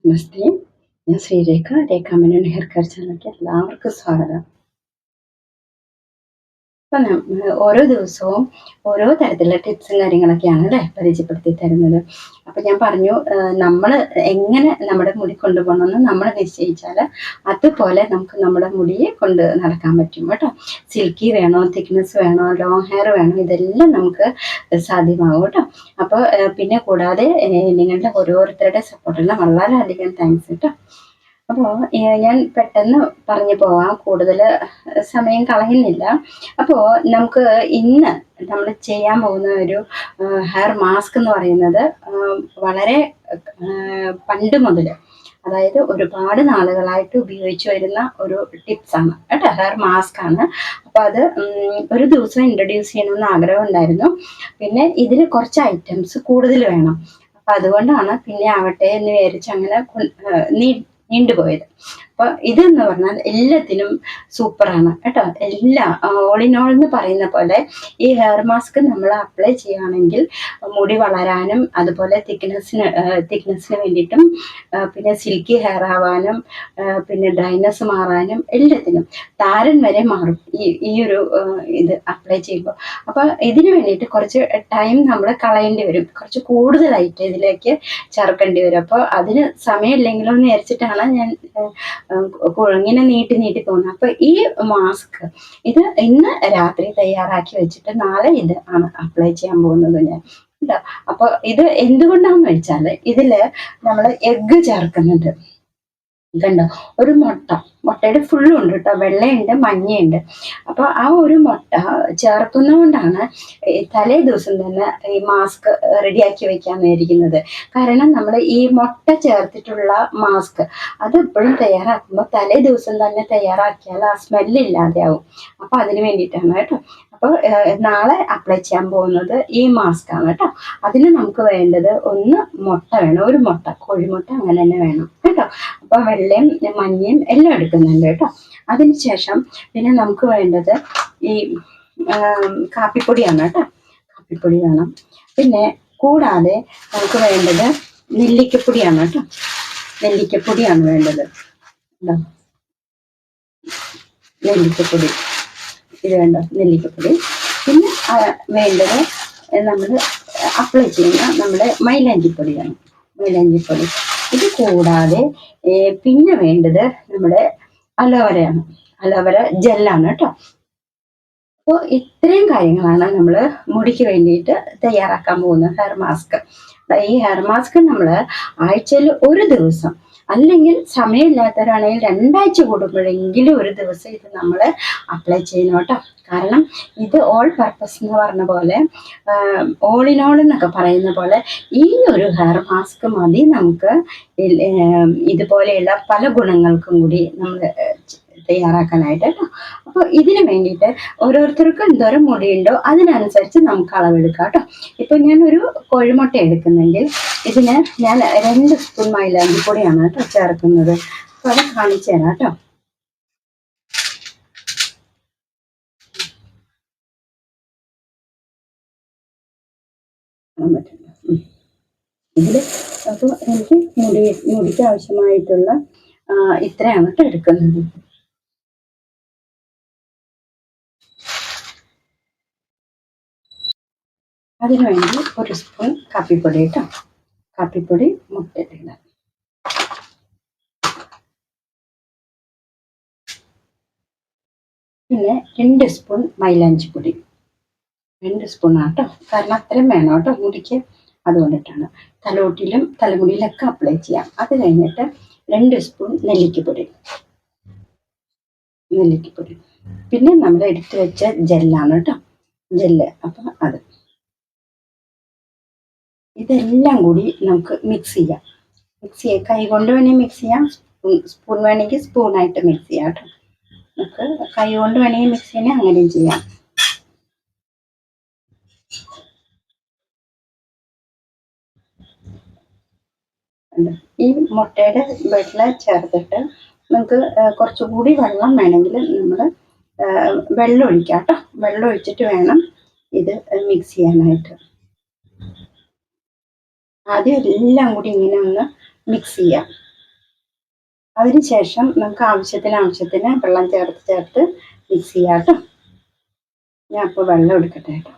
നമസ്തേ. ഞാൻ ശ്രീരേഖ. രേഖ Menon hair care ചാനലിലേക്ക് എല്ലാവർക്കും സ്വാഗതം. ഇപ്പം ഓരോ ദിവസവും ഓരോ തരത്തിലുള്ള ടിപ്സും കാര്യങ്ങളൊക്കെയാണ് അല്ലേ പരിചയപ്പെടുത്തി തരുന്നത്. അപ്പം ഞാൻ പറഞ്ഞു നമ്മൾ എങ്ങനെ നമ്മുടെ മുടി കൊണ്ടുപോകണമെന്ന് നമ്മൾ നിശ്ചയിച്ചാൽ അതുപോലെ നമുക്ക് നമ്മുടെ മുടിയെ കൊണ്ട് നടക്കാൻ പറ്റും കേട്ടോ. സിൽക്കി വേണോ, തിക്നെസ് വേണോ, ലോങ് ഹെയർ വേണോ, ഇതെല്ലാം നമുക്ക് സാധ്യമാകും കേട്ടോ. അപ്പോൾ പിന്നെ കൂടാതെ നിങ്ങളുടെ ഓരോരുത്തരുടെ സപ്പോർട്ടിന് വളരെയധികം താങ്ക്സ് കേട്ടോ. അപ്പോൾ ഞാൻ പെട്ടെന്ന് പറഞ്ഞു പോവാം, കൂടുതൽ സമയം കളയുന്നില്ല. അപ്പോൾ നമുക്ക് ഇന്ന് നമ്മൾ ചെയ്യാൻ പോകുന്ന ഒരു ഹെയർ മാസ്ക് എന്ന് പറയുന്നത് വളരെ പണ്ട് മുതൽ, അതായത് ഒരുപാട് നാളുകളായിട്ട് ഉപയോഗിച്ചു വരുന്ന ഒരു ടിപ്സാണ് കേട്ടോ, ഹെയർ മാസ്ക് ആണ്. അപ്പോൾ അത് ഒരു ദിവസം ഇൻട്രൊഡ്യൂസ് ചെയ്യണമെന്ന് ആഗ്രഹം ഉണ്ടായിരുന്നു. പിന്നെ ഇതിൽ കുറച്ച് ഐറ്റംസ് കൂടുതൽ വേണം. അപ്പം അതുകൊണ്ടാണ് പിന്നെ ആവട്ടെ എന്ന് വിചാരിച്ച് അങ്ങനെ നീണ്ടുപോയത്. അപ്പൊ ഇതെന്ന് പറഞ്ഞാൽ എല്ലാത്തിനും സൂപ്പറാണ് കേട്ടോ. എല്ലാ ഓൾ ഇൻ ഓൾ എന്ന് പറയുന്ന പോലെ ഈ ഹെയർ മാസ്ക് നമ്മൾ അപ്ലൈ ചെയ്യുകയാണെങ്കിൽ മുടി വളരാനും അതുപോലെ തിക്നെസ്സിന് വേണ്ടിയിട്ടും പിന്നെ സിൽക്കി ഹെയർ ആവാനും പിന്നെ ഡ്രൈനെസ് മാറാനും എല്ലാത്തിനും താരൻ വരെ മാറും ഈ ഒരു ഇത് അപ്ലൈ ചെയ്യുമ്പോൾ. അപ്പോൾ ഇതിന് വേണ്ടിയിട്ട് കുറച്ച് ടൈം നമ്മൾ കളയേണ്ടി വരും, കുറച്ച് കൂടുതലായിട്ട് ഇതിലേക്ക് ചേർക്കേണ്ടി വരും. അപ്പോൾ അതിന് സമയമില്ലെങ്കിലോ എന്ന് വിചാരിച്ചിട്ടാണ് ഞാൻ ഇങ്ങനെ നീട്ടി പോകുന്നത്. അപ്പൊ ഈ മാസ്ക് ഇത് ഇന്ന് രാത്രി തയ്യാറാക്കി വെച്ചിട്ട് നാളെ ഇത് ആണ് അപ്ലൈ ചെയ്യാൻ പോകുന്നത് ഞാൻ. അപ്പൊ ഇത് എന്തുകൊണ്ടാന്ന് വെച്ചാൽ ഇതില് നമ്മൾ എഗ്ഗ് ചേർക്കുന്നുണ്ട്. കണ്ടോ, ഒരു മുട്ടയുടെ ഫുള്ളും ഉണ്ട് കേട്ടോ, വെള്ളയുണ്ട് മഞ്ഞയുണ്ട്. അപ്പോൾ ആ ഒരു മുട്ട ചേർക്കുന്നതുകൊണ്ടാണ് തലേ ദിവസം തന്നെ ഈ മാസ്ക് റെഡിയാക്കി വെക്കാന്ന് വിചാരിക്കുന്നത്. കാരണം നമ്മൾ ഈ മുട്ട ചേർത്തിട്ടുള്ള മാസ്ക് അത് എപ്പോഴും തയ്യാറാക്കുമ്പോൾ തലേ ദിവസം തന്നെ തയ്യാറാക്കിയാൽ ആ സ്മെല്ലില്ലാതെയാവും. അപ്പോൾ അതിന് വേണ്ടിയിട്ടാണ് കേട്ടോ. അപ്പോൾ നാളെ അപ്ലൈ ചെയ്യാൻ പോകുന്നത് ഈ മാസ്ക് ആണ് കേട്ടോ. അതിന് നമുക്ക് വേണ്ടത് ഒന്ന് മുട്ട വേണം, ഒരു മുട്ട, കോഴിമുട്ട അങ്ങനെ തന്നെ വേണം കേട്ടോ. അപ്പോൾ വെള്ളയും മഞ്ഞയും എല്ലാം എടുക്കുന്നുണ്ട് കേട്ടോ. അതിനുശേഷം പിന്നെ നമുക്ക് വേണ്ടത് ഈ കാപ്പിപ്പൊടിയാണ് കേട്ടോ. കാപ്പിപ്പൊടി വേണം. പിന്നെ കൂടാതെ നമുക്ക് വേണ്ടത് നെല്ലിക്കപ്പൊടിയാണ് കേട്ടോ. നെല്ലിക്കപ്പൊടിയാണ് വേണ്ടത്. നെല്ലിക്കപ്പൊടി ഇത് വേണ്ട, നെല്ലിക്കപ്പൊടി. പിന്നെ വേണ്ടത് നമ്മൾ അപ്ലൈ ചെയ്യുന്ന നമ്മുടെ മൈലാഞ്ചിപ്പൊടിയാണ്, മൈലാഞ്ചിപ്പൊടി. ഇത് കൂടാതെ പിന്നെ വേണ്ടത് നമ്മുടെ അലോവരയാണ്, അലോവര ജെല്ലാണ് കേട്ടോ. അപ്പോൾ ഇത്രയും കാര്യങ്ങളാണ് നമ്മൾ മുടിക്ക് വേണ്ടിയിട്ട് തയ്യാറാക്കാൻ പോകുന്ന ഹെയർ മാസ്ക്. ഈ ഹെയർ മാസ്ക് നമ്മൾ ആഴ്ചയിൽ ഒരു ദിവസം, അല്ലെങ്കിൽ സമയമില്ലാത്തവരാണെങ്കിൽ 2 ആഴ്ച കൂടുമ്പോഴെങ്കിലും ഒരു ദിവസം ഇത് നമ്മൾ അപ്ലൈ ചെയ്യണം കേട്ടോ. കാരണം ഇത് ഓൾ പർപ്പസ് എന്ന് പറഞ്ഞ പോലെ, ഓൾ ഇൻ ഓൾ എന്നൊക്കെ പറയുന്ന പോലെ ഈ ഒരു ഹെയർ മാസ്ക് മതി നമുക്ക് ഇതുപോലെയുള്ള പല ഗുണങ്ങൾക്കും കൂടി നമ്മൾ തയ്യാറാക്കാനായിട്ട് കേട്ടോ. അപ്പോൾ ഇതിന് വേണ്ടിയിട്ട് ഓരോരുത്തർക്കും എന്തോരം മുടിയുണ്ടോ അതിനനുസരിച്ച് നമുക്ക് അളവെടുക്കാം കേട്ടോ. ഇപ്പം ഞാൻ ഒരു കോഴിമുട്ട എടുക്കുന്നെങ്കിൽ ഇതിന് ഞാൻ 2 സ്പൂൺ മൈലാഞ്ചിപ്പൊടിയാണ് കേട്ടോ ചേർക്കുന്നത്. അപ്പോൾ അത് കാണിച്ചു തരാം കേട്ടോ. ഇതിൽ അപ്പോൾ എനിക്ക് മുടിക്ക് ആവശ്യമായിട്ടുള്ള ഇത്രയാണ് കേട്ടോ എടുക്കുന്നത്. അതിനുവേണ്ടി 1 സ്പൂൺ കാപ്പിപ്പൊടി കേട്ടോ. കാപ്പിപ്പൊടി മുട്ടയിട്ടിടാം. പിന്നെ 2 സ്പൂൺ മൈലാഞ്ചിപ്പൊടി, 2 സ്പൂൺ ആട്ടോ. കാരണം അത്രയും വേണം കേട്ടോ മുടിക്ക്, അതുകൊണ്ടിട്ടാണ്. തലോട്ടിലും തലമുടിയിലൊക്കെ അപ്ലൈ ചെയ്യാം. അത് കഴിഞ്ഞിട്ട് 2 സ്പൂൺ നെല്ലിക്കപ്പൊടി. പിന്നെ നമ്മൾ എടുത്തു വെച്ച ജെല്ലാണ് കേട്ടോ, ജെല്ല്. അപ്പം അത് ഇതെല്ലാം കൂടി നമുക്ക് മിക്സ് ചെയ്യാം. കൈ കൊണ്ട് വേണമെങ്കിൽ മിക്സ് ചെയ്യാം, സ്പൂൺ വേണമെങ്കിൽ സ്പൂണായിട്ട് മിക്സ് ചെയ്യാം കേട്ടോ. നമുക്ക് കൈ കൊണ്ട് വേണമെങ്കിൽ മിക്സ് ചെയ്യണമെങ്കിൽ അങ്ങനെയും ചെയ്യാം. ഈ മുട്ടയുടെ വെള്ളം ചേർത്തിട്ട് നമുക്ക് കുറച്ചുകൂടി വെള്ളം വേണമെങ്കിൽ നമ്മൾ വെള്ളം ഒഴിക്കാം കേട്ടോ. വെള്ളം ഒഴിച്ചിട്ട് വേണം ഇത് മിക്സ് ചെയ്യാനായിട്ട്. ആദ്യം എല്ലാം കൂടി ഇങ്ങനെ ഒന്ന് മിക്സ് ചെയ്യാം. അതിനുശേഷം നമുക്ക് ആവശ്യത്തിന് വെള്ളം ചേർത്ത് മിക്സ് ചെയ്യാം കേട്ടോ. ഞാൻ അപ്പോൾ വെള്ളം എടുക്കട്ടെ കേട്ടോ.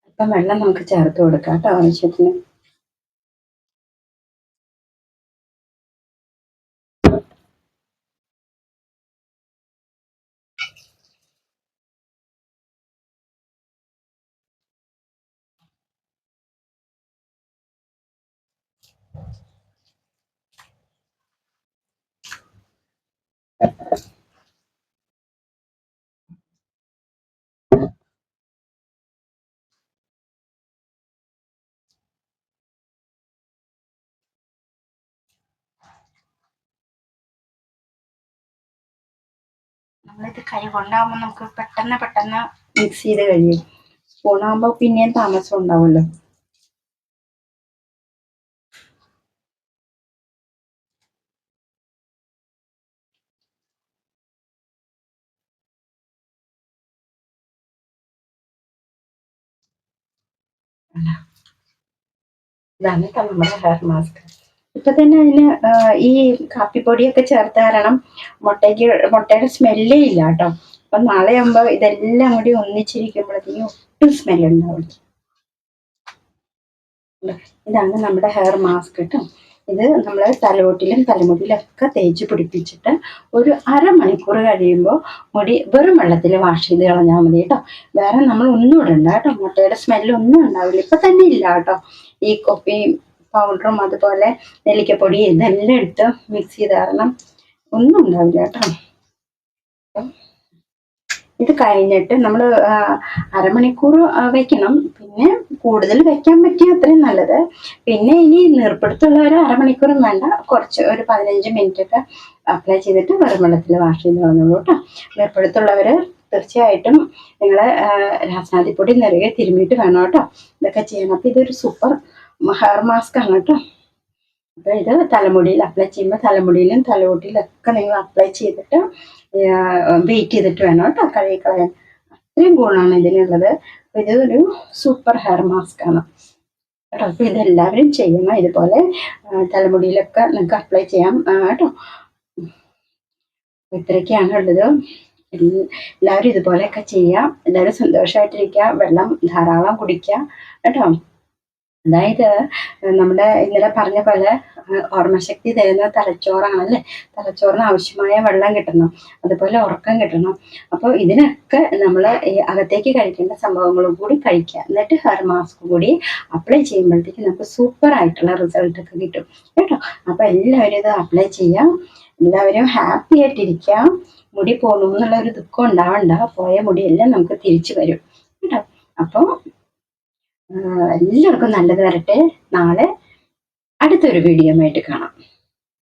അപ്പം വെള്ളം നമുക്ക് ചേർത്ത് കൊടുക്കാം കേട്ടോ ആവശ്യത്തിന്. നമ്മളിത് കൈ കൊണ്ടാകുമ്പോൾ നമുക്ക് പെട്ടെന്ന് മിക്സ് ചെയ്ത് കഴിയും. സ്പൂണാകുമ്പോൾ പിന്നെയും താമസം ഉണ്ടാവുമല്ലോ. ഇതാണ് നമ്മുടെ ഹെയർ മാസ്ക്. ഇപ്പൊ തന്നെ അതിന് ഈ കാപ്പിപ്പൊടിയൊക്കെ ചേർത്ത കാരണം മുട്ടയുടെ സ്മെല്ലേ ഇല്ല കേട്ടോ. അപ്പൊ നാളെ ആകുമ്പോ ഇതെല്ലാം കൂടി ഒന്നിച്ചിരിക്കുമ്പോഴത്തേക്കും ഒട്ടും സ്മെല്ലുണ്ടാവില്ല. ഇതാണ് നമ്മുടെ ഹെയർ മാസ്ക് കേട്ടോ. ഇത് നമ്മൾ തലയോട്ടിലും തലമുടിയിലൊക്കെ തേച്ച് പിടിപ്പിച്ചിട്ട് ഒരു അരമണിക്കൂർ കഴിയുമ്പോൾ മുടി വെറും വെള്ളത്തിൽ വാഷ് ചെയ്ത് കളഞ്ഞാൽ മതി കേട്ടോ. വേറെ നമ്മൾ ഒന്നും ഇടണ്ട കേട്ടോ. മുട്ടയുടെ സ്മെല്ലൊന്നും ഉണ്ടാവില്ല. ഇപ്പൊ തന്നെ ഇല്ല കേട്ടോ. ഈ കോഫി പൗഡറും അതുപോലെ നെല്ലിക്കപ്പൊടി ഇതെല്ലാം എടുത്ത് മിക്സ് ചെയ്ത് കാരണം ഒന്നും ഉണ്ടാവില്ല കേട്ടോ. ഇത് കഴിഞ്ഞിട്ട് നമ്മൾ അരമണിക്കൂർ വെക്കണം. പിന്നെ കൂടുതൽ വെക്കാൻ പറ്റിയ അത്രയും നല്ലത്. പിന്നെ ഇനി നീർപ്പിടുത്തുള്ളവർ അരമണിക്കൂറും വേണ്ട, കുറച്ച് ഒരു 15 മിനിറ്റ് ഒക്കെ അപ്ലൈ ചെയ്തിട്ട് വെറും വെള്ളത്തിൽ വാഷ് ചെയ്ത് കളഞ്ഞോളൂ കേട്ടോ. നീർപ്പിടുത്തുള്ളവർ തീർച്ചയായിട്ടും നിങ്ങൾ രാസനാദിപ്പൊടി നിറയെ തിരുമ്മിയിട്ട് വേണം കേട്ടോ ഇതൊക്കെ ചെയ്യണം. അപ്പം ഇതൊരു സൂപ്പർ ഹെയർ മാസ്ക് ആണ് കേട്ടോ. അപ്പോൾ ഇത് തലമുടിയിൽ അപ്ലൈ ചെയ്യുമ്പോൾ തലമുടിയിലും തലയോട്ടിയിലൊക്കെ നിങ്ങൾ അപ്ലൈ ചെയ്തിട്ട് വെയിറ്റ് ചെയ്തിട്ട് വേണം കേട്ടോ കഴുകിക്കളയാൻ. അത്രയും ഗുണമാണ് ഇതിനുള്ളത്. അപ്പോൾ ഇതൊരു സൂപ്പർ ഹെയർ മാസ്ക് ആണ് കേട്ടോ. അപ്പോൾ ഇതെല്ലാവരും ചെയ്യണം. ഇതുപോലെ തലമുടിയിലൊക്കെ നിങ്ങൾക്ക് അപ്ലൈ ചെയ്യാം കേട്ടോ. ഇത്രയൊക്കെയാണ് ഉള്ളത്. എല്ലാവരും ഇതുപോലെയൊക്കെ ചെയ്യാം. എല്ലാവരും സന്തോഷമായിട്ടിരിക്കുക. വെള്ളം ധാരാളം കുടിക്കുക കേട്ടോ. അതായത് നമ്മുടെ ഇന്നലെ പറഞ്ഞ പോലെ ഓർമ്മശക്തി തരുന്ന തലച്ചോറാണല്ലേ. തലച്ചോറിന് ആവശ്യമായ വെള്ളം കിട്ടണം, അതുപോലെ ഉറക്കം കിട്ടണം. അപ്പോൾ ഇതിനൊക്കെ നമ്മൾ അകത്തേക്ക് കഴിക്കേണ്ട സംഭവങ്ങളും കൂടി കഴിക്കുക. എന്നിട്ട് ഹെയർ മാസ്ക് കൂടി അപ്ലൈ ചെയ്യുമ്പോഴത്തേക്ക് നമുക്ക് സൂപ്പർ ആയിട്ടുള്ള റിസൾട്ട് ഒക്കെ കിട്ടും കേട്ടോ. അപ്പോൾ എല്ലാവരും ഇത് അപ്ലൈ ചെയ്യാം. എല്ലാവരും ഹാപ്പി ആയിട്ടിരിക്കാം. മുടി പോകണമെന്നുള്ള ഒരു ദുഃഖം ഉണ്ടാവണ്ട. പോയ മുടിയെല്ലാം നമുക്ക് തിരിച്ചു വരും കേട്ടോ. അപ്പോൾ എല്ലാവർക്കും നല്ലത് വരട്ടെ. നാളെ അടുത്തൊരു വീഡിയോ ആയിട്ട് കാണാം.